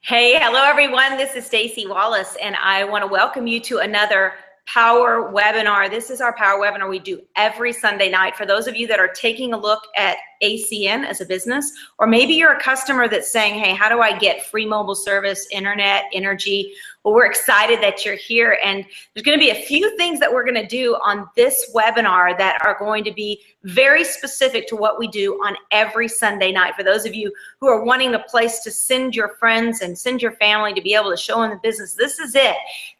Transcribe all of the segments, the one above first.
Hey, hello everyone. This is Staci Wallace, and I want to welcome you to another Power Webinar. This is our Power Webinar we do every Sunday night. For those of you that are taking a look at ACN as a business, or maybe you're a customer that's saying, hey, how do I get free mobile service, internet, energy? Well, we're excited that you're here, and there's going to be a few things that we're going to do on this webinar that are going to be very specific to what we do on every Sunday night. For those of you who are wanting a place to send your friends and send your family to be able to show them the business, this is it.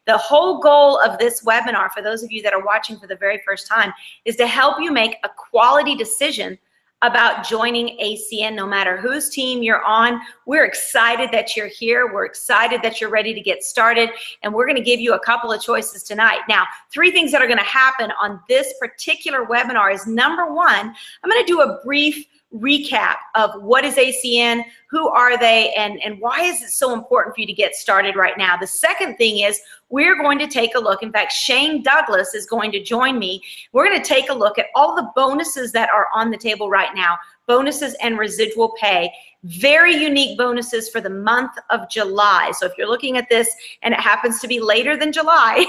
The whole goal of this webinar, for those of you that are watching for the very first time, is to help you make a quality decision about joining ACN, no matter whose team you're on. We're excited that you're here. We're excited that you're ready to get started, and we're gonna give you a couple of choices tonight. Now, 3 things that are gonna happen on this particular webinar is, number 1, I'm gonna do a brief recap of what is ACN, who are they, and why is it so important for you to get started right now. The second thing is we're going to take a look. In fact, Shane Douglas is going to join me. We're going to take a look at all the bonuses that are on the table right now, bonuses and residual pay. Very unique bonuses for the month of July. So if you're looking at this and it happens to be later than July,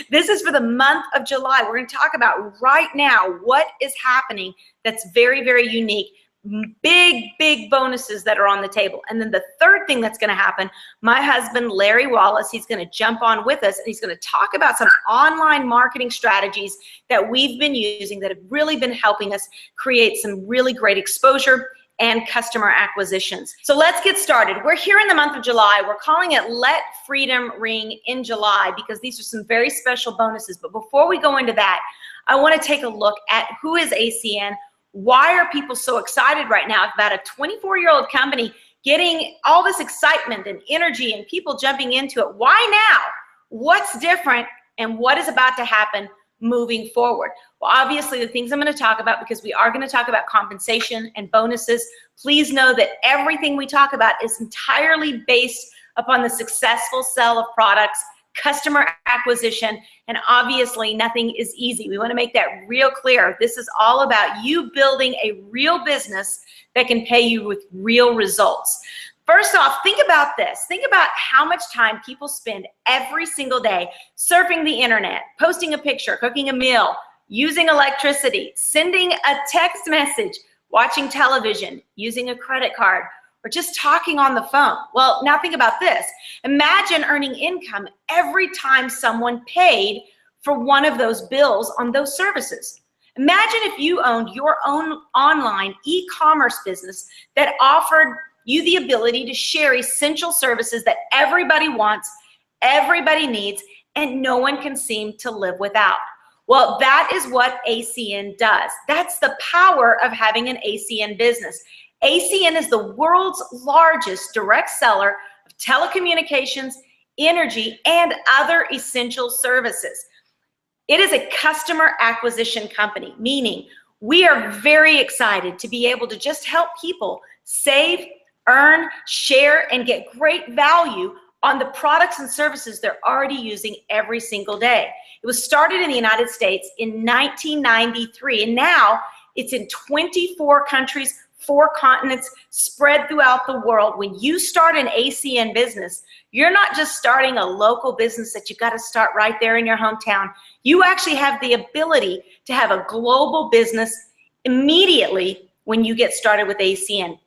this is for the month of July. We're going to talk about right now what is happening that's very, very unique. Big bonuses that are on the table. And then the third thing that's going to happen, my husband Larry Wallace, he's going to jump on with us, and he's going to talk about some online marketing strategies that we've been using that have really been helping us create some really great exposure and customer acquisitions. So let's get started. We're here in the month of July. We're calling it Let Freedom Ring in July because these are some very special bonuses. But before we go into that, I want to take a look at who is ACN. Why are people so excited right now about a 24-year-old company getting all this excitement and energy and people jumping into it? Why now? What's different, and what is about to happen moving forward? Well, obviously the things I'm going to talk about, because we are going to talk about compensation and bonuses. Please know that everything we talk about is entirely based upon the successful sale of products, customer acquisition, and obviously nothing is easy. We want to make that real clear. This is all about you building a real business that can pay you with real results. First off, think about this. Think about how much time people spend every single day surfing the internet, posting a picture, cooking a meal, using electricity, sending a text message, watching television, using a credit card, or just talking on the phone. Well, now think about this. Imagine earning income every time someone paid for one of those bills on those services. Imagine if you owned your own online e-commerce business that offered you the ability to share essential services that everybody wants, everybody needs, and no one can seem to live without. Well, that is what ACN does. That's the power of having an ACN business. ACN is the world's largest direct seller of telecommunications, energy, and other essential services. It is a customer acquisition company, meaning we are very excited to be able to just help people save, earn, share, and get great value on the products and services they're already using every single day. It was started in the United States in 1993, and now it's in 24 countries, 4 continents, spread throughout the world. When you start an ACN business, you're not just starting a local business that you got to start right there in your hometown. You actually have the ability to have a global business immediately when you get started with ACN.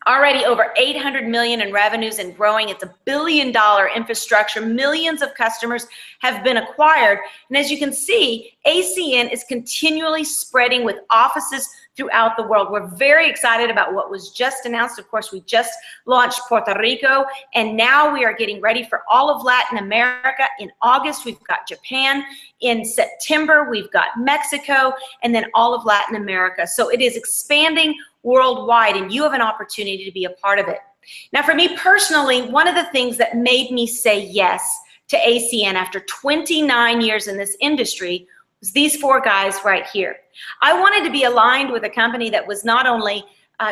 Already over 800 million in revenues and growing. It's $1 billion infrastructure. Millions of customers have been acquired. And as you can see, ACN is continually spreading with offices throughout the world. We're very excited about what was just announced. Of course, we just launched Puerto Rico, and now we are getting ready for all of Latin America. In August, we've got Japan. In September, we've got Mexico, and then all of Latin America. So it is expanding worldwide, and you have an opportunity to be a part of it. Now, for me personally, one of the things that made me say yes to ACN after 29 years in this industry was these 4 guys right here. I wanted to be aligned with a company that was not only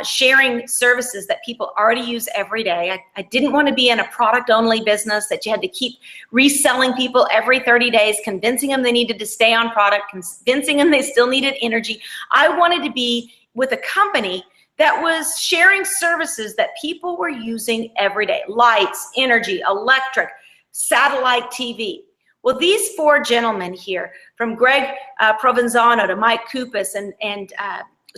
sharing services that people already use every day. I didn't want to be in a product-only business that you had to keep reselling people every 30 days, convincing them they needed to stay on product, convincing them they still needed energy. I wanted to be with a company that was sharing services that people were using every day: lights, energy, electric, satellite TV. Well, these four gentlemen here, from Greg Provenzano to Mike Kupas and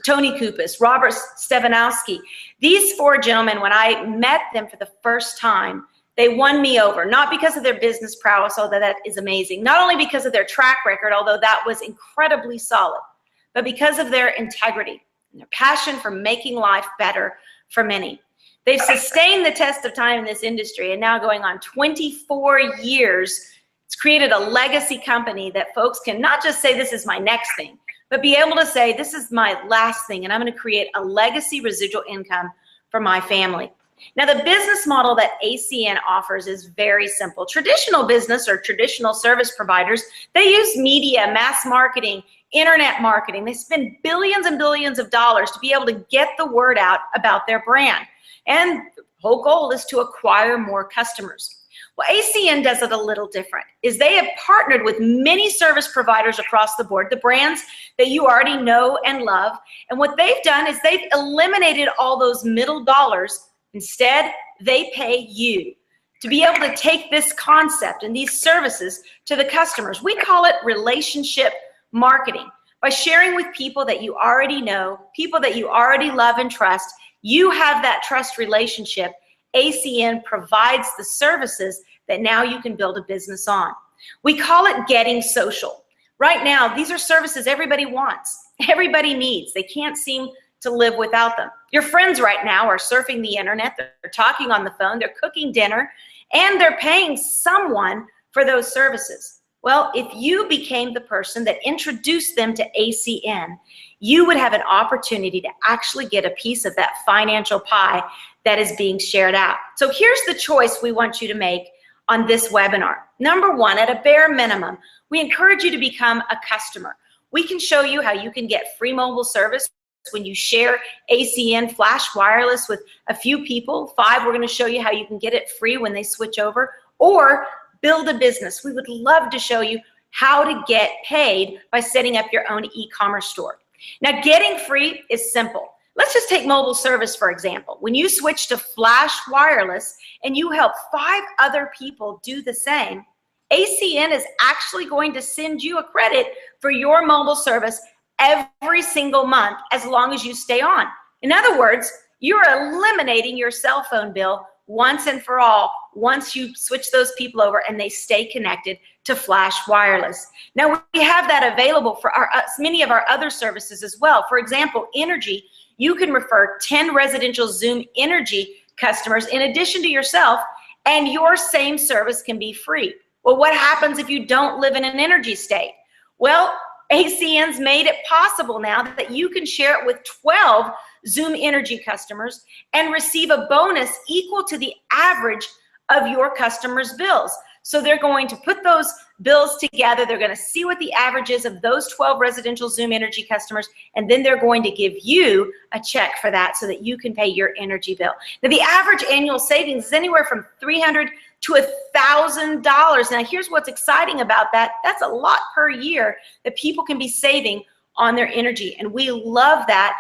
Tony Kupas, Robert Stevanowski, these four gentlemen, when I met them for the first time, they won me over, not because of their business prowess, although that is amazing, not only because of their track record, although that was incredibly solid, but because of their integrity and their passion for making life better for many. They've sustained the test of time in this industry, and now going on 24 years, it's created a legacy company that folks can not just say this is my next thing, but be able to say this is my last thing, and I'm going to create a legacy residual income for my family. Now, the business model that ACN offers is very simple. Traditional business or traditional service providers, they use media, mass marketing, internet marketing. They spend billions and billions of dollars to be able to get the word out about their brand. And the whole goal is to acquire more customers. Well, ACN does it a little different, is they have partnered with many service providers across the board, the brands that you already know and love. And what they've done is they've eliminated all those middle dollars. Instead, they pay you to be able to take this concept and these services to the customers. We call it relationship marketing. By sharing with people that you already know, people that you already love and trust, you have that trust relationship. ACN provides the services that now you can build a business on. We call it getting social. Right now, these are services everybody wants, everybody needs. They can't seem to live without them. Your friends right now are surfing the internet, they're talking on the phone, they're cooking dinner, and they're paying someone for those services. Well, if you became the person that introduced them to ACN, you would have an opportunity to actually get a piece of that financial pie that is being shared out. So here's the choice we want you to make on this webinar. Number one, at a bare minimum, we encourage you to become a customer. We can show you how you can get free mobile service when you share ACN Flash Wireless with a few people. 5, we're going to show you how you can get it free when they switch over, or build a business. We would love to show you how to get paid by setting up your own e-commerce store. Now, getting free is simple. Let's just take mobile service, for example. When you switch to Flash Wireless and you help 5 other people do the same, ACN is actually going to send you a credit for your mobile service every single month as long as you stay on. In other words, you're eliminating your cell phone bill once and for all once you switch those people over and they stay connected to Flash Wireless. Now, we have that available for many of our other services as well. For example, energy, you can refer 10 residential Zoom energy customers in addition to yourself, and your same service can be free. Well, what happens if you don't live in an energy state? Well, ACN's made it possible now that you can share it with 12 Zoom energy customers and receive a bonus equal to the average of your customers' bills. So they're going to put those bills together. They're going to see what the average is of those 12 residential Zoom energy customers, and then they're going to give you a check for that so that you can pay your energy bill. Now, the average annual savings is anywhere from $300 to $1,000. Now, here's what's exciting about that. That's a lot per year that people can be saving on their energy, and we love that.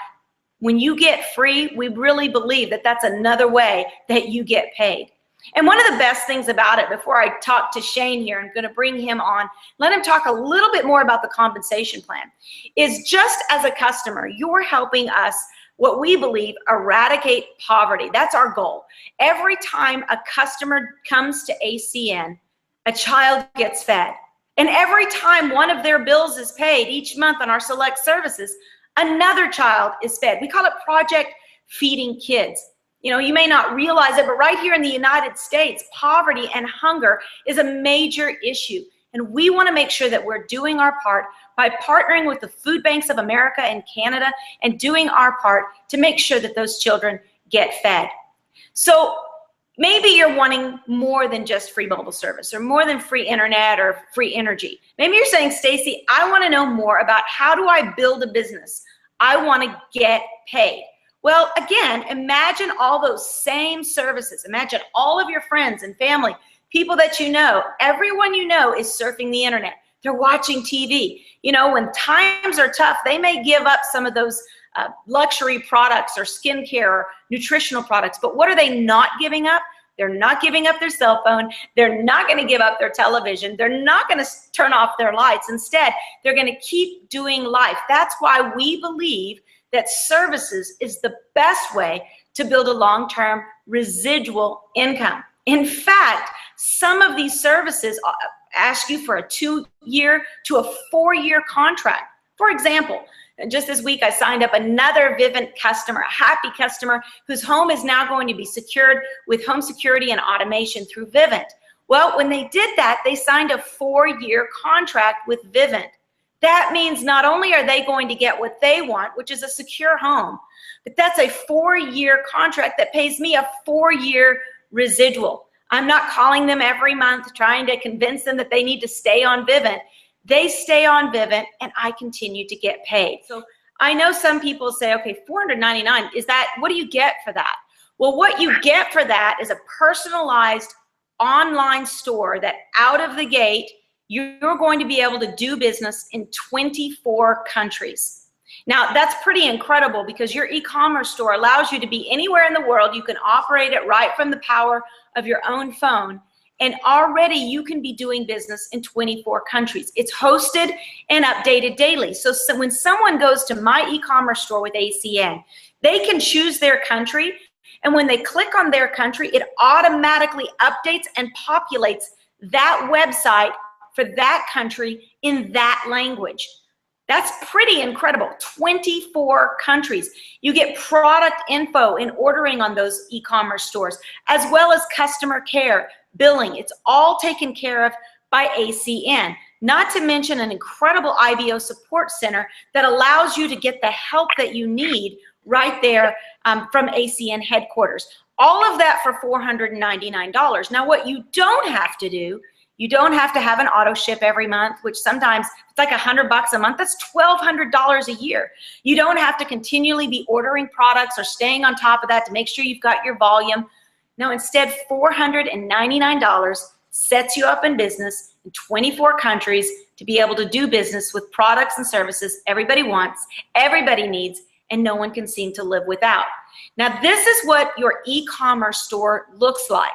When you get free, we really believe that that's another way that you get paid. And one of the best things about it, before I talk to Shane here, I'm going to bring him on, let him talk a little bit more about the compensation plan, is just as a customer, you're helping us, what we believe, eradicate poverty. That's our goal. Every time a customer comes to ACN, a child gets fed. And every time one of their bills is paid each month on our select services, another child is fed. We call it Project Feeding Kids. You know, you may not realize it, but right here in the United States, poverty and hunger is a major issue. And we want to make sure that we're doing our part by partnering with the food banks of America and Canada and doing our part to make sure that those children get fed. So maybe you're wanting more than just free mobile service or more than free internet or free energy. Maybe you're saying, Staci, I want to know more about how do I build a business? I want to get paid. Well, again, imagine all those same services. Imagine all of your friends and family, people that you know, everyone you know is surfing the internet. They're watching TV. You know, when times are tough, they may give up some of those luxury products or skincare or nutritional products. But what are they not giving up? They're not giving up their cell phone. They're not going to give up their television. They're not going to turn off their lights. Instead, they're going to keep doing life. That's why we believe that services is the best way to build a long-term residual income. In fact, some of these services ask you for a 2-year to a 4-year contract. For example, just this week, I signed up another Vivint customer, a happy customer whose home is now going to be secured with home security and automation through Vivint. Well, when they did that, they signed a 4-year contract with Vivint. That means not only are they going to get what they want, which is a secure home, but that's a 4-year contract that pays me a 4-year residual. I'm not calling them every month trying to convince them that they need to stay on Vivint. They stay on Vivint and I continue to get paid. So I know some people say, okay, $499, is that, what do you get for that? Well, what you get for that is a personalized online store that out of the gate, you're going to be able to do business in 24 countries. Now, that's pretty incredible because your e-commerce store allows you to be anywhere in the world. You can operate it right from the power of your own phone. And already you can be doing business in 24 countries. It's hosted and updated daily. So when someone goes to my e-commerce store with ACN, they can choose their country. And when they click on their country, it automatically updates and populates that website for that country in that language. That's pretty incredible. 24 countries. You get product info in ordering on those e-commerce stores, as well as customer care, billing. It's all taken care of by ACN. Not to mention an incredible IBO support center that allows you to get the help that you need right there from ACN headquarters. All of that for $499. Now, what you don't have to do, you don't have to have an auto ship every month, which sometimes it's like $100 a month. That's $1,200 a year. You don't have to continually be ordering products or staying on top of that to make sure you've got your volume. No, instead, $499 sets you up in business in 24 countries to be able to do business with products and services everybody wants, everybody needs, and no one can seem to live without. Now, this is what your e-commerce store looks like.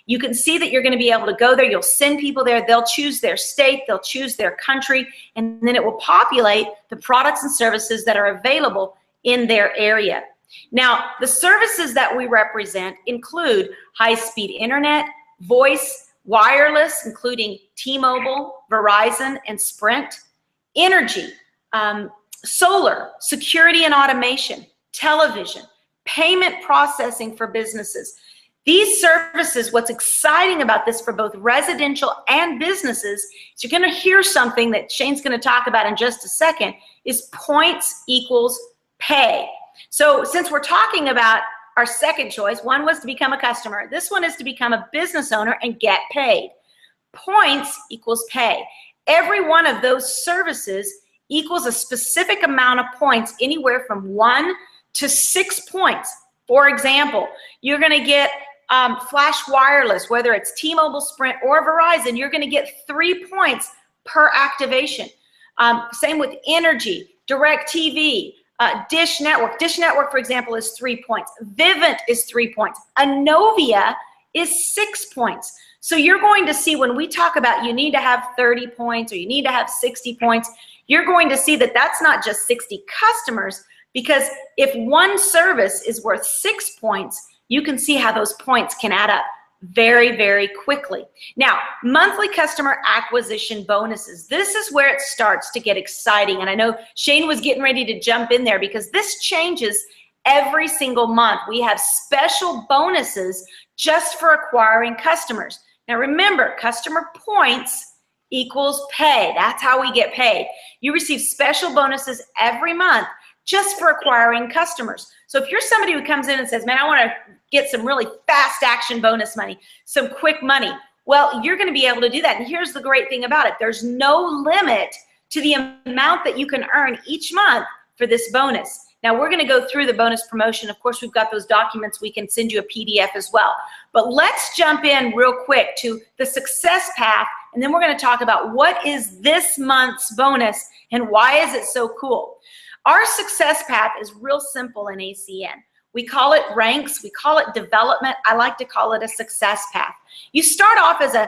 You can see that you're going to be able to go there. You'll send people there. They'll choose their state. They'll choose their country. And then it will populate the products and services that are available in their area. Now, the services that we represent include high-speed internet, voice, wireless, including T-Mobile, Verizon, and Sprint, energy, solar, security and automation, television, payment processing for businesses. These services, what's exciting about this for both residential and businesses, is you're going to hear something that Shane's going to talk about in just a second, is points equals pay. So since we're talking about our second choice, one was to become a customer. This one is to become a business owner and get paid. Points equals pay. Every one of those services equals a specific amount of points, anywhere from 1 to 6 points. For example, you're going to get Flash Wireless, whether it's T-Mobile, Sprint, or Verizon, you're going to get 3 points per activation. Same with energy, DirecTV, Dish Network. Dish Network, for example, is 3 points. Vivint is 3 points. Anovia is 6 points. So you're going to see when we talk about you need to have 30 points or you need to have 60 points, you're going to see that that's not just 60 customers, because if one service is worth 6 points, you can see how those points can add up very, very quickly. Now, monthly customer acquisition bonuses. This is where it starts to get exciting. And I know Shane was getting ready to jump in there because this changes every single month. We have special bonuses just for acquiring customers. Now remember, customer points equals pay. That's how we get paid. You receive special bonuses every month just for acquiring customers. So if you're somebody who comes in and says, man, I want to get some really fast action bonus money, some quick money, well, you're going to be able to do that. And here's the great thing about it. There's no limit to the amount that you can earn each month for this bonus. Now, we're going to go through the bonus promotion. Of course, we've got those documents. We can send you a PDF as well. But let's jump in real quick to the success path, and then we're going to talk about what is this month's bonus and why is it so cool. Our success path is real simple in ACN. We call it ranks, we call it development. I like to call it a success path. You start off as a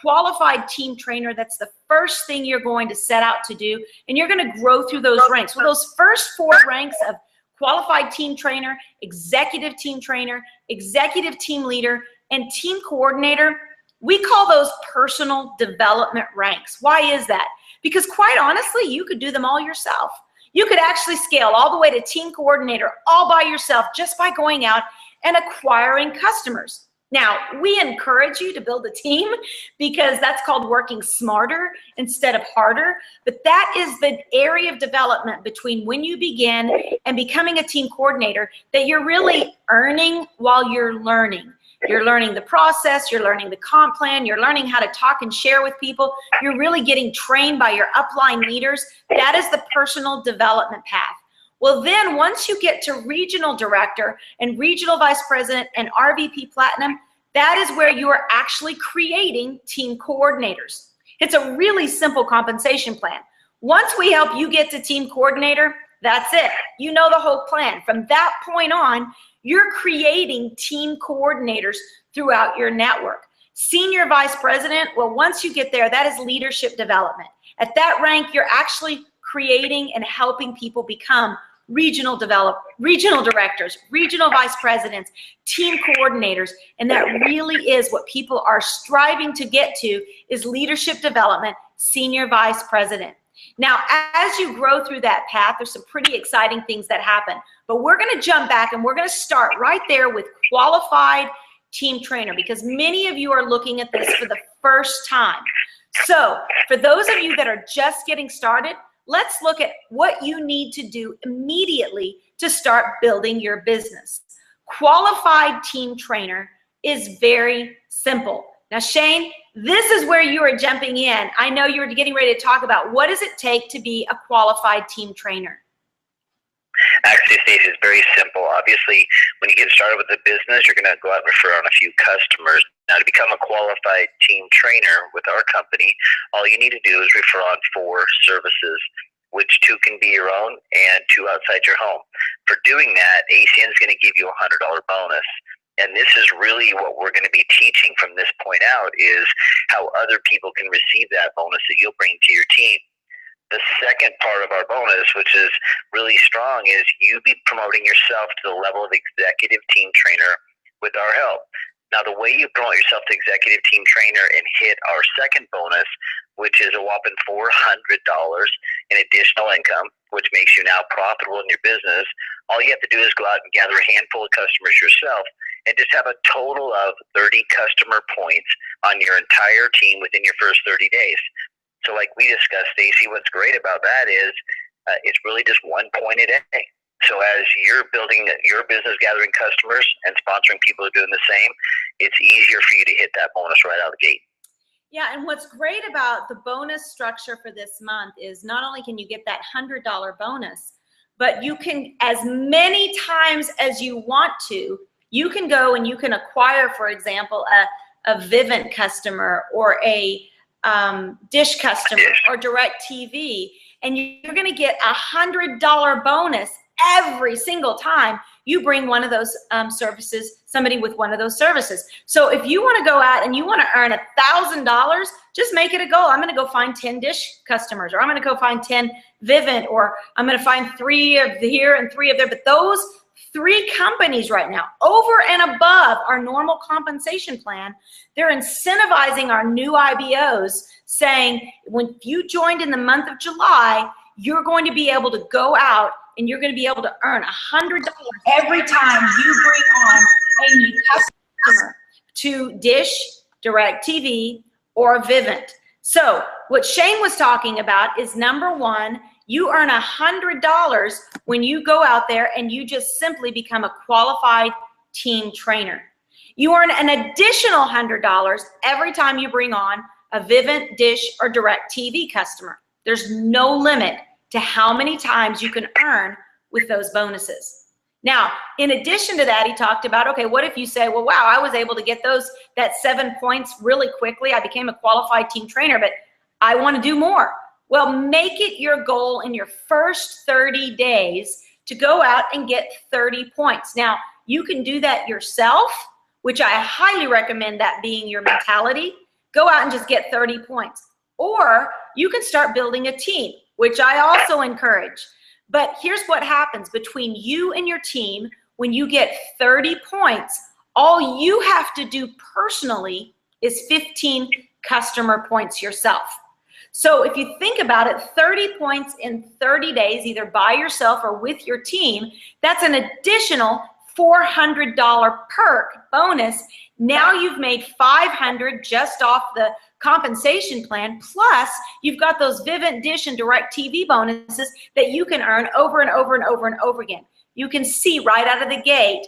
qualified team trainer. That's the first thing you're going to set out to do, and you're going to grow through those ranks. Well, those first 4 ranks of qualified team trainer, executive team trainer, executive team leader, and team coordinator, we call those personal development ranks. Why is that? Because quite honestly, you could do them all yourself. You could actually scale all the way to team coordinator all by yourself just by going out and acquiring customers. Now, we encourage you to build a team because that's called working smarter instead of harder. But that is the area of development between when you begin and becoming a team coordinator that you're really earning while you're learning. You're learning the process, you're learning the comp plan, you're learning how to talk and share with people. You're really getting trained by your upline leaders. That is the personal development path. Well, then once you get to regional director and regional vice president and RVP Platinum, that is where you are actually creating team coordinators. It's a really simple compensation plan. Once we help you get to team coordinator, that's it. You know the whole plan. From that point on, you're creating team coordinators throughout your network. Senior vice president, well, once you get there, that is leadership development. At that rank, you're actually creating and helping people become regional directors, regional vice presidents, team coordinators, and that really is what people are striving to get to, is leadership development, senior vice president. Now, as you grow through that path, there's some pretty exciting things that happen, but we're going to jump back and we're going to start right there with qualified team trainer, because many of you are looking at this for the first time. So for those of you that are just getting started, let's look at what you need to do immediately to start building your business. Qualified team trainer is very simple. Now, Shane, this is where you are jumping in. I know you were getting ready to talk about what does it take to be a qualified team trainer? Actually, Staci, it's very simple. Obviously, when you get started with the business, you're going to go out and refer on a few customers. Now, to become a qualified team trainer with our company, all you need to do is refer on 4 services, which 2 can be your own and 2 outside your home. For doing that, ACN is going to give you a $100 bonus. And this is really what we're going to be teaching from this point out, is how other people can receive that bonus that you'll bring to your team. The second part of our bonus, which is really strong, is you be promoting yourself to the level of executive team trainer with our help. Now, the way you promote yourself to executive team trainer and hit our second bonus, which is a whopping $400 in additional income, which makes you now profitable in your business, all you have to do is go out and gather a handful of customers yourself and just have a total of 30 customer points on your entire team within your first 30 days. So like we discussed, Staci, what's great about that is it's really just 1 point a day. So as you're building your business, gathering customers and sponsoring people who are doing the same, it's easier for you to hit that bonus right out of the gate. Yeah, and what's great about the bonus structure for this month is not only can you get that $100 bonus, but you can, as many times as you want to, you can go and you can acquire, for example, a Vivint customer or a Dish customer or DirecTV, and you're going to get a $100 bonus every single time you bring one of those services, somebody with one of those services. So if you want to go out and you want to earn $1,000, just make it a goal. I'm going to go find 10 Dish customers, or I'm going to go find 10 Vivint, or I'm going to find 3 of here and 3 of there. But those 3 companies right now, over and above our normal compensation plan, they're incentivizing our new IBOs, saying when you joined in the month of July, you're going to be able to go out and you're going to be able to earn $100 every time you bring on a new customer to Dish, DirecTV, or Vivint. So what Shane was talking about is, number 1, you earn $100 when you go out there and you just simply become a qualified team trainer. You earn an additional $100 every time you bring on a Vivint, Dish, or DirecTV customer. There's no limit to how many times you can earn with those bonuses. Now, in addition to that, he talked about, okay, what if you say, well, wow, I was able to get that 7 points really quickly. I became a qualified team trainer, but I want to do more. Well, make it your goal in your first 30 days to go out and get 30 points. Now, you can do that yourself, which I highly recommend that being your mentality. Go out and just get 30 points. Or you can start building a team, which I also encourage. But here's what happens between you and your team. When you get 30 points, all you have to do personally is 15 customer points yourself. So if you think about it, 30 points in 30 days, either by yourself or with your team, that's an additional $400 perk bonus. Now you've made $500 just off the compensation plan, plus you've got those Vivint, Dish, and DirecTV bonuses that you can earn over and over and over and over again. You can see right out of the gate,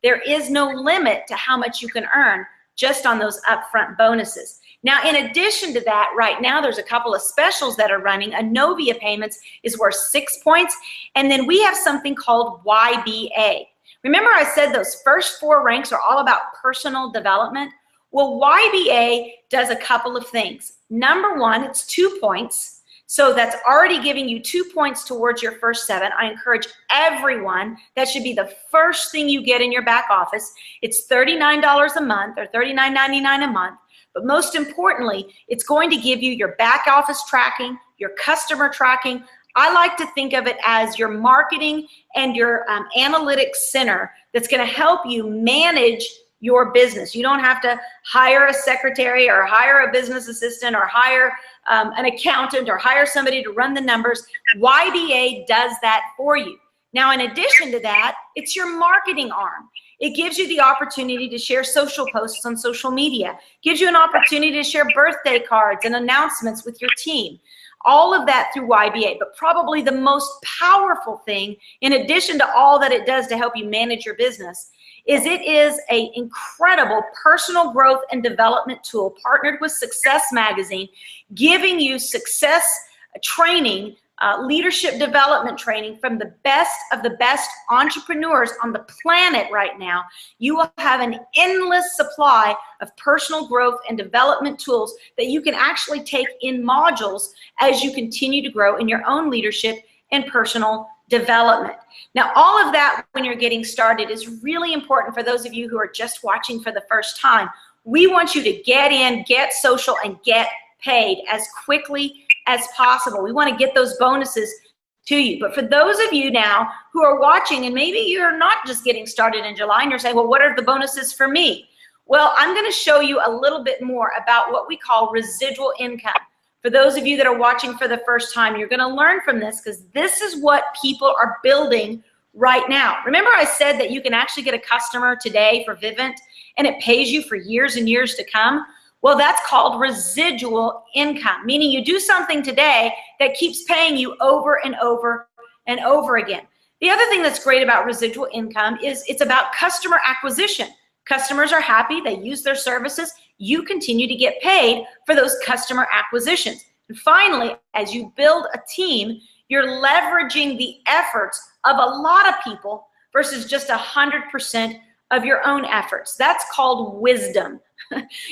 there is no limit to how much you can earn just on those upfront bonuses. Now, in addition to that, right now there's a couple of specials that are running. Anovia payments is worth 6 points, and then we have something called YBA. Remember I said those first 4 ranks are all about personal development? Well, YBA does a couple of things. Number one, it's 2 points. So that's already giving you 2 points towards your first 7. I encourage everyone, that should be the first thing you get in your back office. It's $39 a month or $39.99 a month. But most importantly, it's going to give you your back office tracking, your customer tracking. I like to think of it as your marketing and your analytics center that's going to help you manage your business. You don't have to hire a secretary or hire a business assistant or hire an accountant or hire somebody to run the numbers. YBA does that for you. Now, in addition to that, it's your marketing arm. It gives you the opportunity to share social posts on social media, gives you an opportunity to share birthday cards and announcements with your team. All of that through YBA, but probably the most powerful thing, in addition to all that it does to help you manage your business, is it is an incredible personal growth and development tool partnered with Success Magazine, giving you success training, leadership development training from the best of the best entrepreneurs on the planet right now. You will have an endless supply of personal growth and development tools that you can actually take in modules as you continue to grow in your own leadership and personal development. Now, all of that when you're getting started is really important for those of you who are just watching for the first time. We want you to get in, get social, and get paid as quickly as possible. We want to get those bonuses to you. But for those of you now who are watching and maybe you're not just getting started in July and you're saying, well, what are the bonuses for me? Well, I'm going to show you a little bit more about what we call residual income. For those of you that are watching for the first time, you're going to learn from this because this is what people are building right now. Remember I said that you can actually get a customer today for Vivint and it pays you for years and years to come? Well, that's called residual income, meaning you do something today that keeps paying you over and over and over again. The other thing that's great about residual income is it's about customer acquisition. Customers are happy, they use their services, you continue to get paid for those customer acquisitions. And finally, as you build a team, you're leveraging the efforts of a lot of people versus just 100% of your own efforts. That's called wisdom.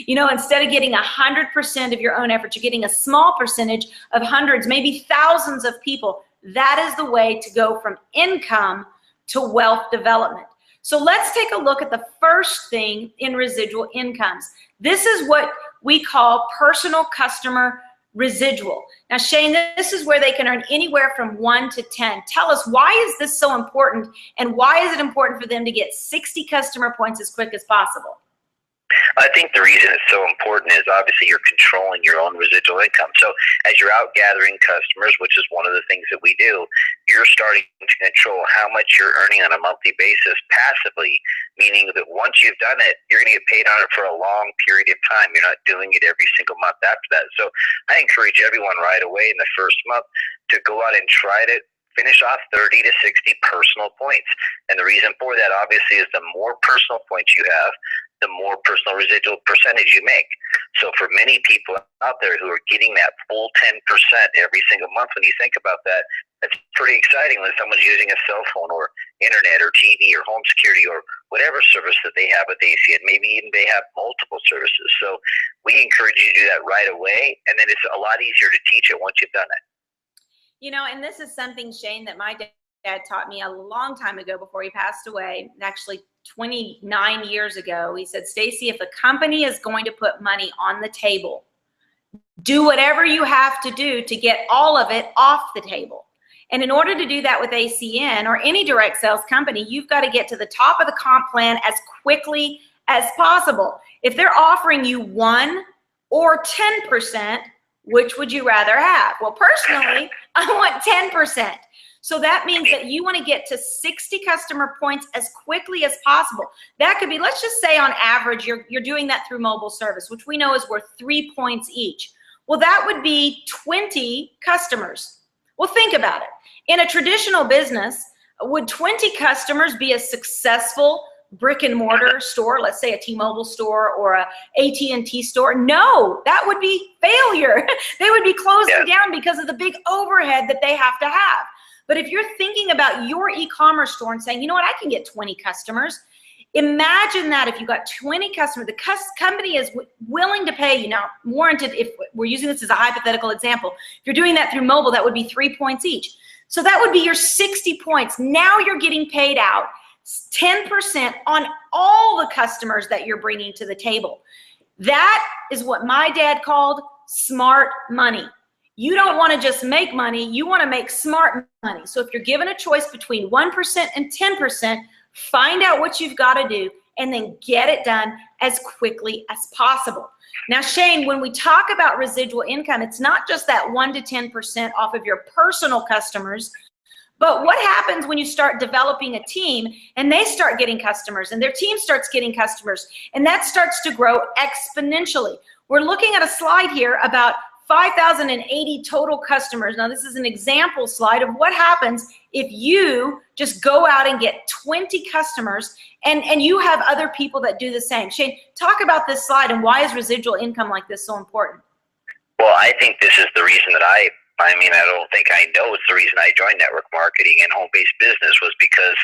You know, instead of getting 100% of your own efforts, you're getting a small percentage of hundreds, maybe thousands of people. That is the way to go from income to wealth development. So let's take a look at the first thing in residual incomes. This is what we call personal customer residual. Now, Shane, this is where they can earn anywhere from 1 to 10. Tell us, why is this so important, and why is it important for them to get 60 customer points as quick as possible? I think the reason it's so important is obviously you're controlling your own residual income. So as you're out gathering customers, which is one of the things that we do, you're starting to control how much you're earning on a monthly basis passively, meaning that once you've done it, you're going to get paid on it for a long period of time. You're not doing it every single month after that. So I encourage everyone right away in the first month to go out and try to finish off 30 to 60 personal points. And the reason for that obviously is the more personal points you have, the more personal residual percentage you make. So for many people out there who are getting that full 10% every single month, when you think about that, it's pretty exciting when someone's using a cell phone or internet or TV or home security or whatever service that they have with ACN. Maybe even they have multiple services. So we encourage you to do that right away, and then it's a lot easier to teach it once you've done it. You know, and this is something, Shane, that my dad taught me a long time ago before he passed away, actually 29 years ago. He said, Staci, if a company is going to put money on the table, do whatever you have to do to get all of it off the table. And in order to do that with ACN or any direct sales company, you've got to get to the top of the comp plan as quickly as possible. If they're offering you 1 or 10%, which would you rather have? Well, personally, I want 10%. So that means that you want to get to 60 customer points as quickly as possible. That could be, let's just say on average, you're doing that through mobile service, which we know is worth 3 points each. Well, that would be 20 customers. Well, think about it. In a traditional business, would 20 customers be a successful brick and mortar store, let's say a T-Mobile store or a AT&T store? No, that would be failure. They would be closing down because of the big overhead that they have to have. But if you're thinking about your e-commerce store and saying, you know what, I can get 20 customers. Imagine that if you got 20 customers, the company is willing to pay you. Now, warranted, if we're using this as a hypothetical example, if you're doing that through mobile, that would be 3 points each. So that would be your 60 points. Now you're getting paid out 10% on all the customers that you're bringing to the table. That is what my dad called smart money. You don't want to just make money, you want to make smart money. So if you're given a choice between 1% and 10%, find out what you've got to do and then get it done as quickly as possible. Now, Shane, when we talk about residual income, it's not just that 1 to 10% off of your personal customers, but what happens when you start developing a team and they start getting customers and their team starts getting customers, and that starts to grow exponentially. We're looking at a slide here about 5,080 total customers. Now, this is an example slide of what happens if you just go out and get 20 customers and you have other people that do the same. Shane, talk about this slide and why is residual income like this so important? Well, I think this is the reason that I don't think I know it's the reason I joined network marketing and home-based business was because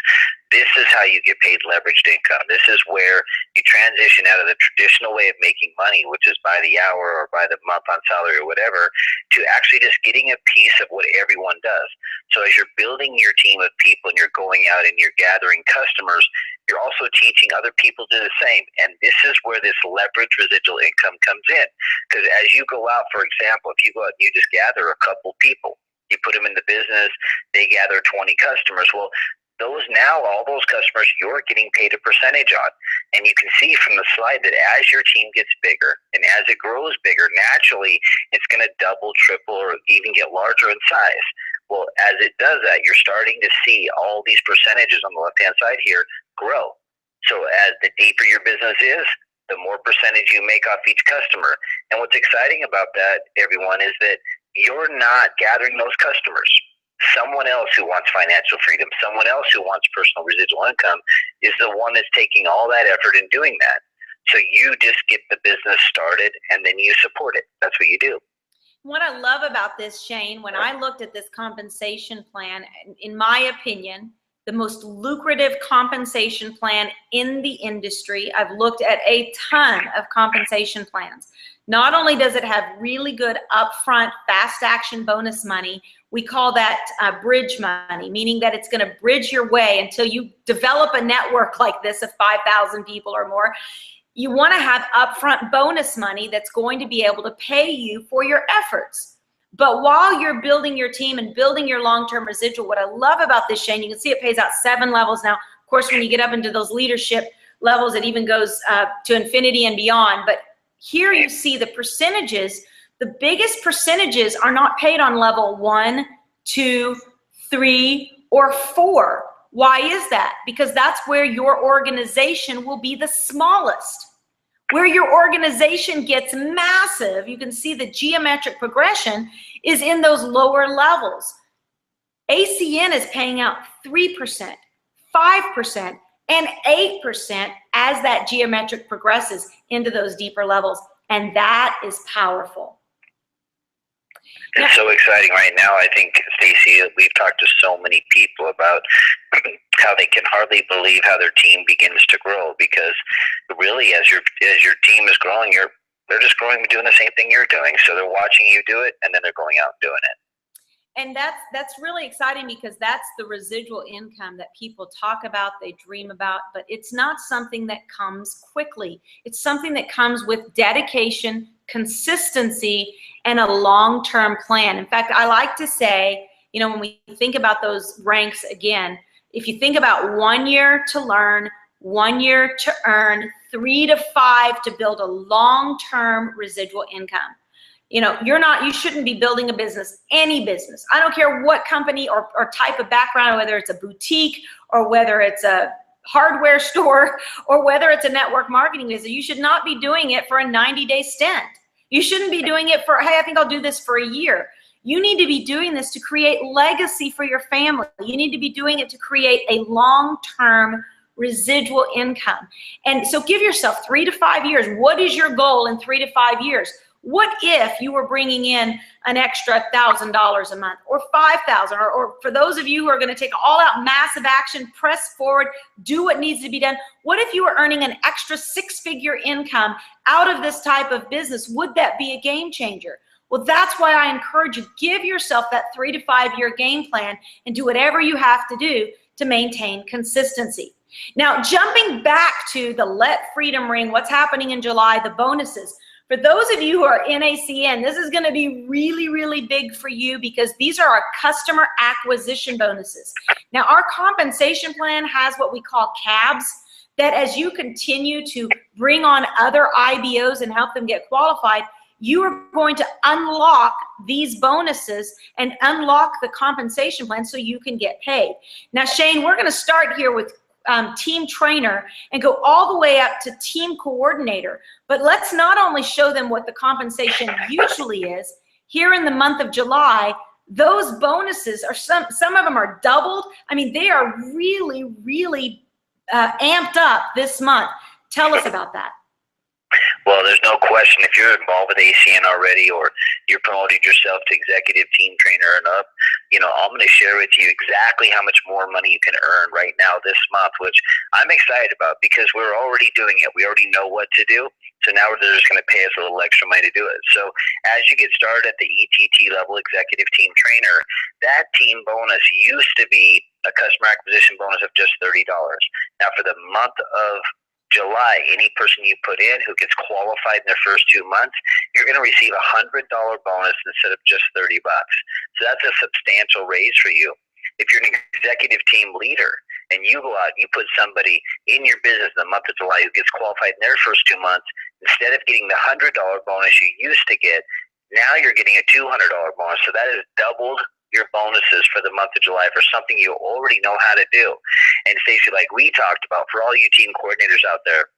this is how you get paid leveraged income. This is where you transition out of the traditional way of making money, which is by the hour or by the month on salary or whatever, to actually just getting a piece of what everyone does. So as you're building your team of people and you're going out and you're gathering customers, you're also teaching other people to do the same. And this is where this leverage residual income comes in. Because as you go out, for example, if you go out and you just gather a couple people, you put them in the business, they gather 20 customers. Well, all those customers, you're getting paid a percentage on. And you can see from the slide that as your team gets bigger and as it grows bigger, naturally, it's going to double, triple, or even get larger in size. Well, as it does that, you're starting to see all these percentages on the left-hand side here grow. So as the deeper your business is, the more percentage you make off each customer. And what's exciting about that, everyone, is that you're not gathering those customers. Someone else who wants financial freedom, someone else who wants personal residual income is the one that's taking all that effort in doing that. So you just get the business started and then you support it. That's what you do. What I love about this, Shane, when I looked at this compensation plan, in my opinion, the most lucrative compensation plan in the industry. I've looked at a ton of compensation plans. Not only does it have really good upfront fast action bonus money, we call that bridge money, meaning that it's going to bridge your way until you develop a network like this of 5,000 people or more. You want to have upfront bonus money that's going to be able to pay you for your efforts. But while you're building your team and building your long-term residual, what I love about this, Shane, you can see it pays out 7 levels. Now, of course, when you get up into those leadership levels, it even goes to infinity and beyond. But here you see the percentages. The biggest percentages are not paid on level 1, 2, 3, or 4. Why is that? Because that's where your organization will be the smallest. Where your organization gets massive, you can see the geometric progression is in those lower levels. ACN is paying out 3%, 5%, and 8% as that geometric progresses into those deeper levels. And that is powerful. It's so exciting right now. I think, Staci, we've talked to so many people about how they can hardly believe how their team begins to grow, because really as your team is growing, they're just growing and doing the same thing you're doing. So they're watching you do it, and then they're going out and doing it. And that's really exciting, because that's the residual income that people talk about, they dream about, but it's not something that comes quickly. It's something that comes with dedication, consistency, and a long-term plan. In fact, I like to say, you know, when we think about those ranks again, if you think about 1 year to learn, 1 year to earn, 3 to 5 to build a long-term residual income. You know, you shouldn't be building a business, any business. I don't care what company or type of background, whether it's a boutique or whether it's a hardware store or whether it's a network marketing business. You should not be doing it for a 90-day stint. You shouldn't be doing it for, hey, I think I'll do this for a year. You need to be doing this to create legacy for your family. You need to be doing it to create a long-term residual income. And so give yourself 3 to 5 years. What is your goal in 3 to 5 years? What if you were bringing in an extra $1,000 a month or $5,000, or for those of you who are going to take all out massive action, press forward, do what needs to be done? What if you were earning an extra 6-figure income out of this type of business? Would that be a game changer? Well, that's why I encourage you, give yourself that 3 to 5 year game plan and do whatever you have to do to maintain consistency. Now, jumping back to the Let Freedom Ring, what's happening in July, the bonuses. For those of you who are in ACN, this is going to be really, really big for you, because these are our customer acquisition bonuses. Now, our compensation plan has what we call cabs, that as you continue to bring on other IBOs and help them get qualified, you are going to unlock these bonuses and unlock the compensation plan so you can get paid. Now, Shane, we're going to start here with team trainer and go all the way up to team coordinator. But let's not only show them what the compensation usually is. Here in the month of July, those bonuses are some of them are doubled. I mean, they are really, really amped up this month. Tell us about that. Well, there's no question, if you're involved with ACN already, or you're promoting yourself to executive team trainer and up, you know, I'm going to share with you exactly how much more money you can earn right now this month, which I'm excited about, because we're already doing it. We already know what to do. So now they're just going to pay us a little extra money to do it. So as you get started at the ETT level, executive team trainer, that team bonus used to be a customer acquisition bonus of just $30. Now for the month of July, any person you put in who gets qualified in their first 2 months, you're going to receive a $100 bonus instead of just $30. So that's a substantial raise for you. If you're an executive team leader and you go out, you put somebody in your business in the month of July who gets qualified in their first 2 months, instead of getting the $100 bonus you used to get, now you're getting a $200 bonus. So that has doubled your bonuses for the month of July for something you already know how to do. And Staci, like we talked about, for all you team coordinators out there,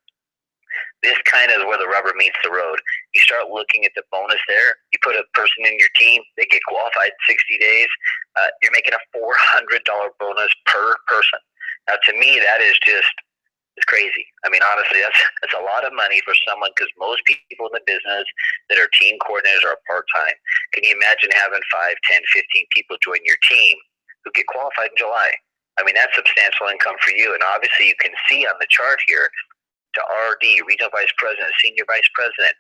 this kind of where the rubber meets the road. You start looking at the bonus there. You put a person in your team, they get qualified in 60 days. You're making a $400 bonus per person. Now, to me, that is just, it's crazy. I mean, honestly, that's a lot of money for someone, because most people in the business that are team coordinators are part-time. Can you imagine having 5, 10, 15 people join your team who get qualified in July? I mean, that's substantial income for you. And obviously you can see on the chart here, to RD, regional vice president, senior vice president,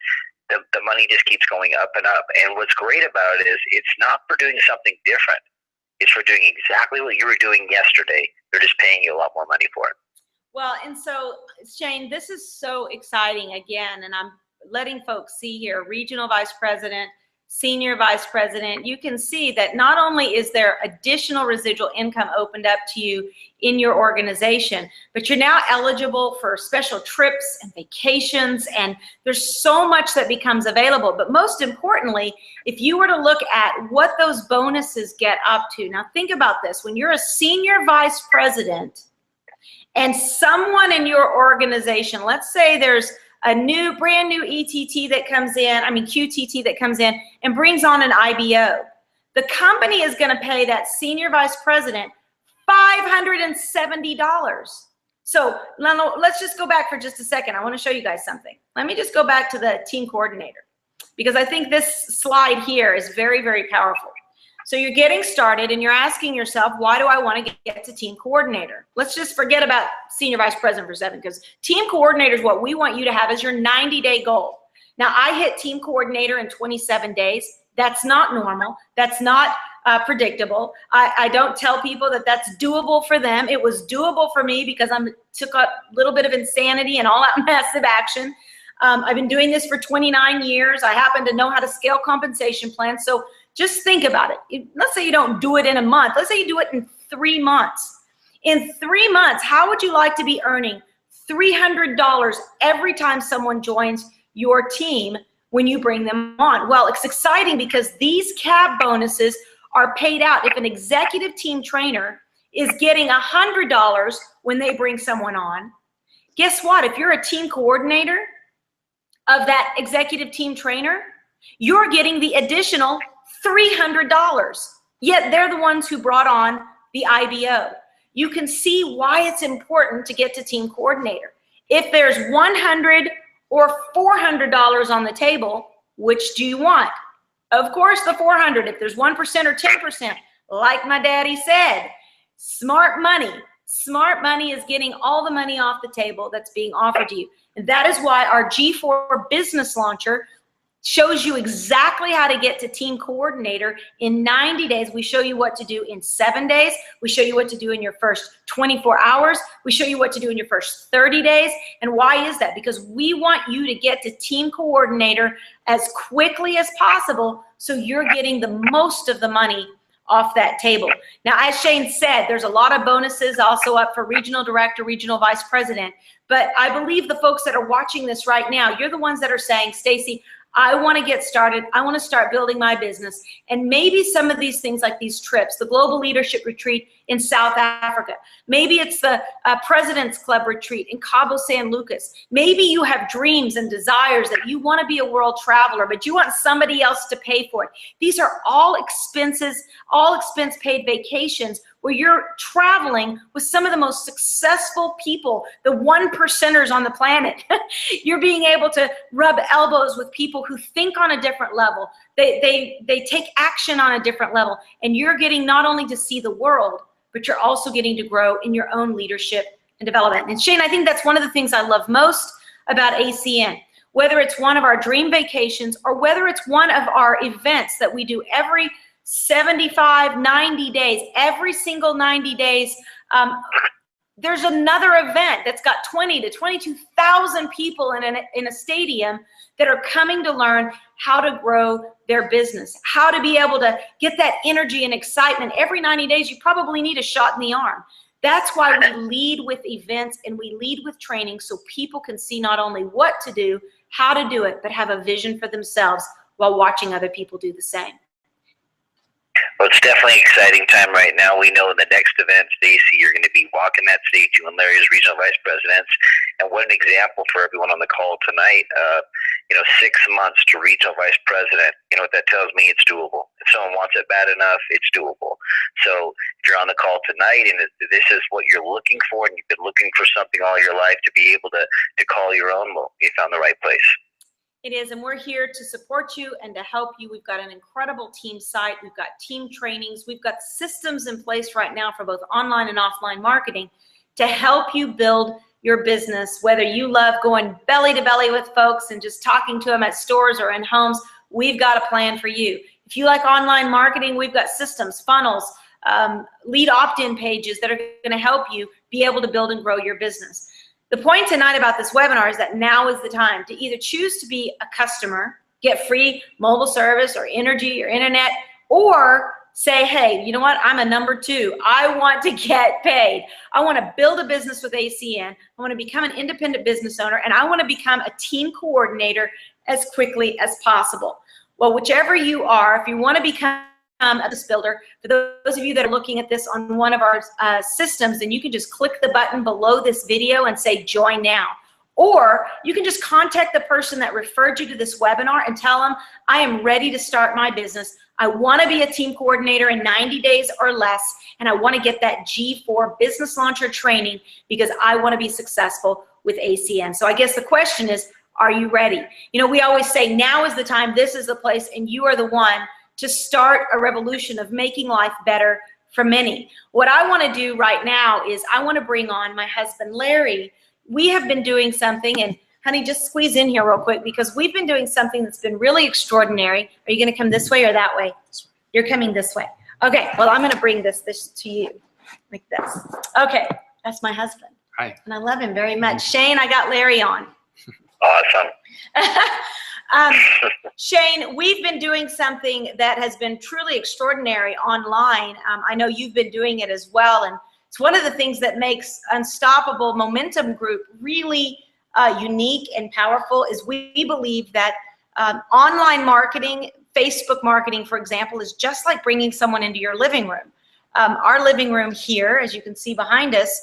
the money just keeps going up and up. And what's great about it is it's not for doing something different. It's for doing exactly what you were doing yesterday. They're just paying you a lot more money for it. Well, and so, Shane, this is so exciting again, and I'm letting folks see here, regional vice president, senior vice president. You can see that not only is there additional residual income opened up to you in your organization, but you're now eligible for special trips and vacations, and there's so much that becomes available. But most importantly, if you were to look at what those bonuses get up to, now think about this, when you're a senior vice president, and someone in your organization, let's say there's a brand new ETT that comes in, QTT that comes in and brings on an IBO. The company is going to pay that senior vice president $570. So let's just go back for just a second. I want to show you guys something. Let me just go back to the team coordinator, because I think this slide here is very, very powerful. So you're getting started and you're asking yourself, why do I want to get to team coordinator? Let's just forget about senior vice president for a second, because team coordinator is what we want you to have as your 90-day goal. Now, I hit team coordinator in 27 days. That's not normal. That's not predictable. I don't tell people that that's doable for them. It was doable for me because I took a little bit of insanity and all out massive action. I've been doing this for 29 years. I happen to know how to scale compensation plans. So just think about it. Let's say you don't do it in a month. Let's say you do it in 3 months. In 3 months, how would you like to be earning $300 every time someone joins your team when you bring them on? Well, it's exciting because these CAB bonuses are paid out if an executive team trainer is getting $100 when they bring someone on. Guess what? If you're a team coordinator of that executive team trainer, you're getting the additional $300. Yet they're the ones who brought on the IBO. You can see why it's important to get to team coordinator. If there's $100 or $400 on the table, which do you want? Of course, the 400. If there's 1% or 10%, like my daddy said, smart money. Smart money is getting all the money off the table that's being offered to you. And that is why our G4 business launcher shows you exactly how to get to team coordinator in 90 days. We show you what to do in 7 days. We show you what to do in your first 24 hours. We show you what to do in your first 30 days. And why is that? Because we want you to get to team coordinator as quickly as possible so you're getting the most of the money off that table. Now, as Shane said, there's a lot of bonuses also up for regional director, regional vice president. But I believe the folks that are watching this right now, you're the ones that are saying, Staci, I want to get started. I want to start building my business. And maybe some of these things like these trips, the Global Leadership Retreat in South Africa, maybe it's the President's Club Retreat in Cabo San Lucas. Maybe you have dreams and desires that you want to be a world traveler, but you want somebody else to pay for it. These are all expense paid vacations where you're traveling with some of the most successful people, the 1%ers on the planet. You're being able to rub elbows with people who think on a different level. They take action on a different level. And you're getting not only to see the world, but you're also getting to grow in your own leadership and development. And Shane, I think that's one of the things I love most about ACN. Whether it's one of our dream vacations or whether it's one of our events that we do every 75, 90 days, every single 90 days, there's another event that's got 20 to 22,000 people in a stadium that are coming to learn how to grow their business, how to be able to get that energy and excitement. Every 90 days, you probably need a shot in the arm. That's why we lead with events and we lead with training so people can see not only what to do, how to do it, but have a vision for themselves while watching other people do the same. Well, it's definitely an exciting time right now. We know in the next event, Staci, you're going to be walking that stage, you and Larry as regional vice presidents. And what an example for everyone on the call tonight. 6 months to regional vice president. You know what that tells me? It's doable. If someone wants it bad enough, it's doable. So if you're on the call tonight and this is what you're looking for, and you've been looking for something all your life to be able to call your own, well, you found the right place. It is, and we're here to support you and to help you. We've got an incredible team site. We've got team trainings. We've got systems in place right now for both online and offline marketing to help you build your business. Whether you love going belly to belly with folks and just talking to them at stores or in homes, we've got a plan for you. If you like online marketing, we've got systems, funnels, lead opt-in pages that are going to help you be able to build and grow your business. The point tonight about this webinar is that now is the time to either choose to be a customer, get free mobile service or energy or internet, or say, hey, you know what? I'm a number 2. I want to get paid. I want to build a business with ACN. I want to become an independent business owner, and I want to become a team coordinator as quickly as possible. Well, whichever you are, if you want to become a business builder, for those of you that are looking at this on one of our systems, then you can just click the button below this video and say join now. Or you can just contact the person that referred you to this webinar and tell them, I am ready to start my business. I want to be a team coordinator in 90 days or less, and I want to get that G4 business launcher training because I want to be successful with ACN. So I guess the question is, are you ready? You know, we always say now is the time, this is the place, and you are the one to start a revolution of making life better for many. What I want to do right now is I want to bring on my husband, Larry. We have been doing something, and honey, just squeeze in here real quick because we've been doing something that's been really extraordinary. Are you going to come this way or that way? You're coming this way. Okay, well, I'm going to bring this to you like this. Okay, that's my husband. Hi. And I love him very much. Shane, I got Larry on. Awesome. Shane, we've been doing something that has been truly extraordinary online. I know you've been doing it as well, and it's one of the things that makes Unstoppable Momentum Group really unique and powerful is we believe that online marketing, Facebook marketing, for example, is just like bringing someone into your living room. Our living room here, as you can see behind us,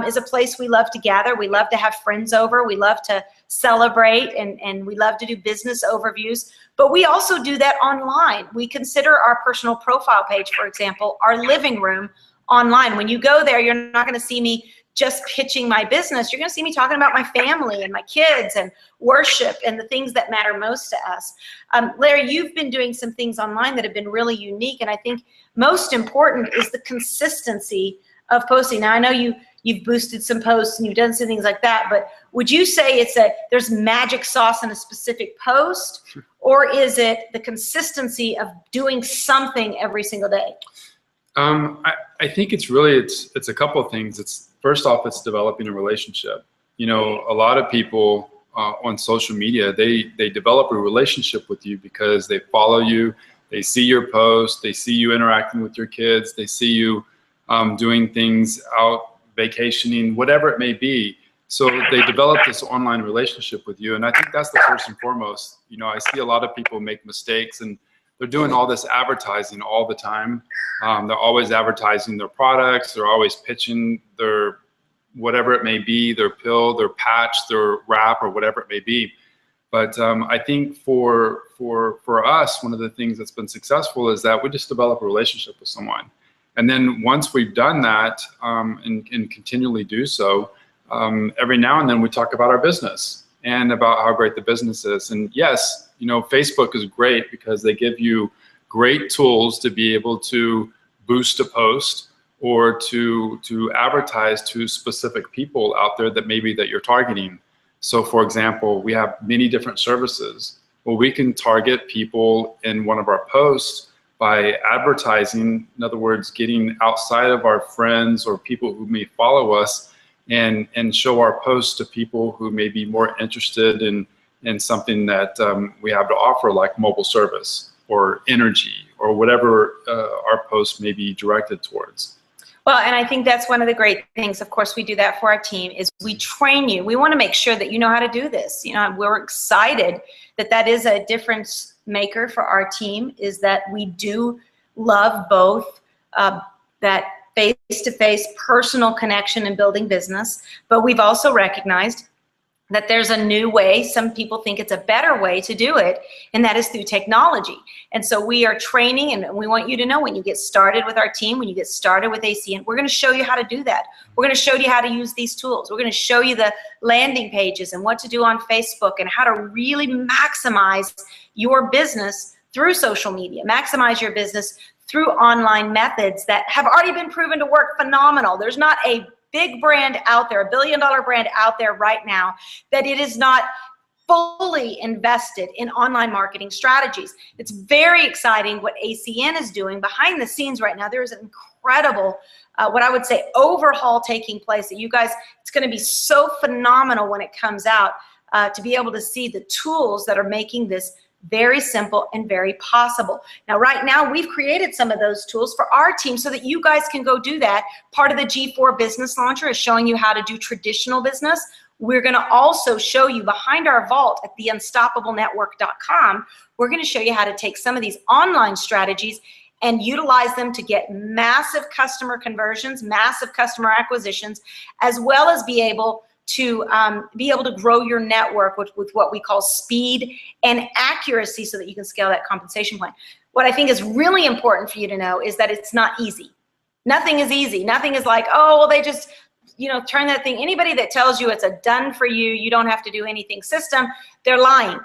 is a place we love to gather. We love to have friends over. We love to celebrate, and we love to do business overviews. But we also do that online. We consider our personal profile page, for example, our living room online. When you go there, you're not going to see me just pitching my business. You're going to see me talking about my family and my kids and worship and the things that matter most to us. Larry, you've been doing some things online that have been really unique, and I think most important is the consistency of posting. Now, I know you've boosted some posts and you've done some things like that, but would you say there's magic sauce in a specific post, or is it the consistency of doing something every single day? I think it's really, it's a couple of things. First off, it's developing a relationship. You know, a lot of people on social media, they develop a relationship with you because they follow you, they see your posts, they see you interacting with your kids, they see you doing things out vacationing, whatever it may be. So they develop this online relationship with you, and I think that's the first and foremost. You know, I see a lot of people make mistakes, and they're doing all this advertising all the time. They're always advertising their products. They're always pitching their whatever it may be, their pill, their patch, their wrap, or whatever it may be. But I think for us, one of the things that's been successful is that we just develop a relationship with someone. And then once we've done that and continually do so, every now and then we talk about our business and about how great the business is. And yes, you know, Facebook is great because they give you great tools to be able to boost a post or to advertise to specific people out there that you're targeting. So for example, we have many different services. Well, we can target people in one of our posts by advertising, in other words, getting outside of our friends or people who may follow us and show our posts to people who may be more interested in something that we have to offer, like mobile service or energy or whatever our posts may be directed towards. Well, and I think that's one of the great things. Of course, we do that for our team is we train you. We want to make sure that you know how to do this. You know, we're excited that is a difference maker for our team, is that we do love both that face-to-face personal connection and building business, but we've also recognized that there's a new way. Some people think it's a better way to do it, and that is through technology. And so we are training, and we want you to know when you get started with our team, when you get started with ACN, we're going to show you how to do that. We're going to show you how to use these tools. We're going to show you the landing pages and what to do on Facebook and how to really maximize your business through social media, maximize your business through online methods that have already been proven to work phenomenal. There's not a big brand out there, $1 billion brand out there right now, that it is not fully invested in online marketing strategies. It's very exciting what ACN is doing behind the scenes right now. There is an incredible, what I would say, overhaul taking place that you guys, it's going to be so phenomenal when it comes out to be able to see the tools that are making this very simple and very possible. Now, right now, we've created some of those tools for our team so that you guys can go do that. Part of the G4 Business Launcher is showing you how to do traditional business. We're going to also show you behind our vault at theunstoppablenetwork.com, we're going to show you how to take some of these online strategies and utilize them to get massive customer conversions, massive customer acquisitions, as well as be able to grow your network with what we call speed and accuracy so that you can scale that compensation plan. What I think is really important for you to know is that it's not easy. Nothing is easy. Nothing is like, oh, well, they just, you know, turn that thing. Anybody that tells you it's a done for you, you don't have to do anything system, they're lying.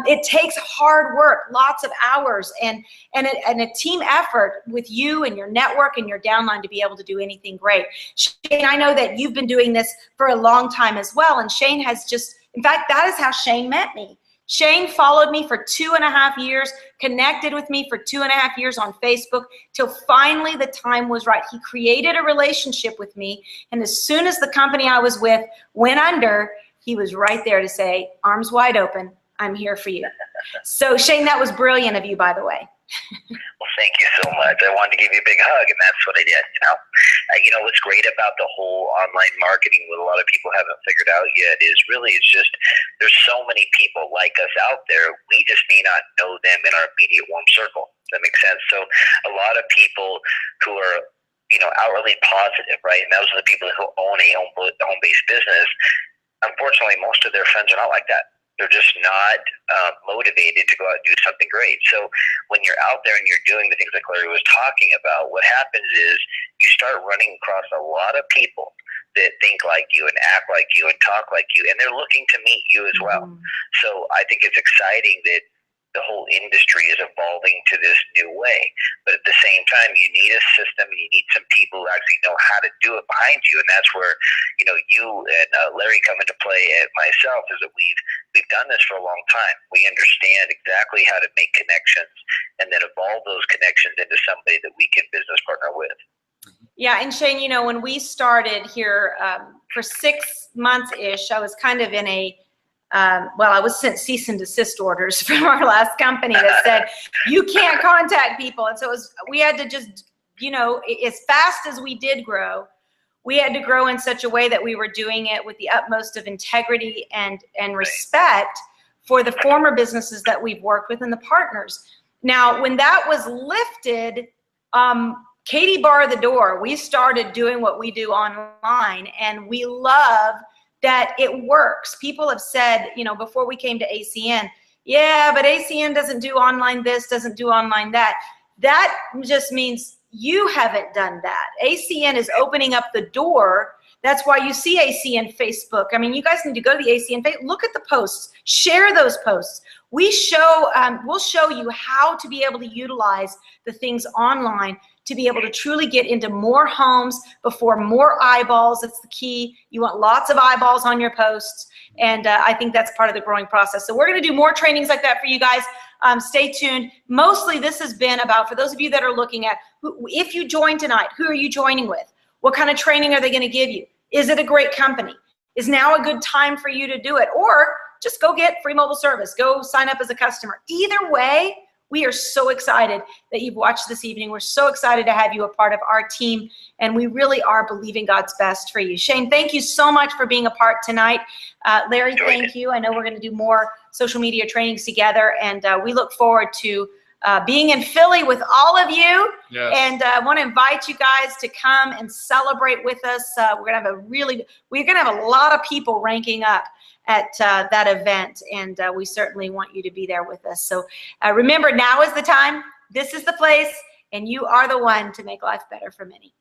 It takes hard work, lots of hours, and a team effort with you and your network and your downline to be able to do anything great. Shane, I know that you've been doing this for a long time as well, and Shane has just, in fact, that is how Shane met me. Shane followed me for 2.5 years, connected with me for 2.5 years on Facebook, till finally the time was right. He created a relationship with me, and as soon as the company I was with went under, he was right there to say, arms wide open, I'm here for you. So Shane, that was brilliant of you, by the way. Well, thank you so much. I wanted to give you a big hug, and that's what I did. You know what's great about the whole online marketing, what a lot of people haven't figured out yet, is really it's just there's so many people like us out there. We just may not know them in our immediate warm circle. Does that make sense? So a lot of people who are outwardly positive, right? And those are the people who own a home-based business. Unfortunately, most of their friends are not like that. They're just not motivated to go out and do something great. So when you're out there and you're doing the things that Larry was talking about, what happens is you start running across a lot of people that think like you and act like you and talk like you, and they're looking to meet you as well. So I think it's exciting that the whole industry is evolving to this new way. But at the same time, you need a system, and you need some people who actually know how to do it behind you. And that's where, you and Larry come into play, and myself, is that we've done this for a long time. We understand exactly how to make connections and then evolve those connections into somebody that we can business partner with. Yeah, and Shane, when we started here for 6 months-ish, I was kind of in a I was sent cease and desist orders from our last company that said, you can't contact people. And so we had to just, as fast as we did grow, we had to grow in such a way that we were doing it with the utmost of integrity and respect for the former businesses that we've worked with and the partners. Now, when that was lifted, Katie barred the door. We started doing what we do online, and we love that it works. People have said, before we came to ACN, yeah, but ACN doesn't do online this, doesn't do online that. That just means you haven't done that. ACN is opening up the door. That's why you see ACN Facebook. I mean, you guys need to go to the ACN Facebook. Look at the posts. Share those posts. We'll show you how to be able to utilize the things online to be able to truly get into more homes before more eyeballs. That's the key. You want lots of eyeballs on your posts, and I think that's part of the growing process. So we're going to do more trainings like that for you guys. Stay tuned. Mostly this has been about, for those of you that are looking at, if you join tonight, who are you joining with? What kind of training are they going to give you? Is it a great company? Is now a good time for you to do it? Or just go get free mobile service. Go sign up as a customer. Either way, we are so excited that you've watched this evening. We're so excited to have you a part of our team, and we really are believing God's best for you. Shane, thank you so much for being a part tonight. Larry, thank you. I know we're going to do more social media trainings together, and we look forward to being in Philly with all of you. Yes. And I want to invite you guys to come and celebrate with us. We're going to have a lot of people ranking up at that event, and we certainly want you to be there with us. So remember, now is the time, this is the place, and you are the one to make life better for many.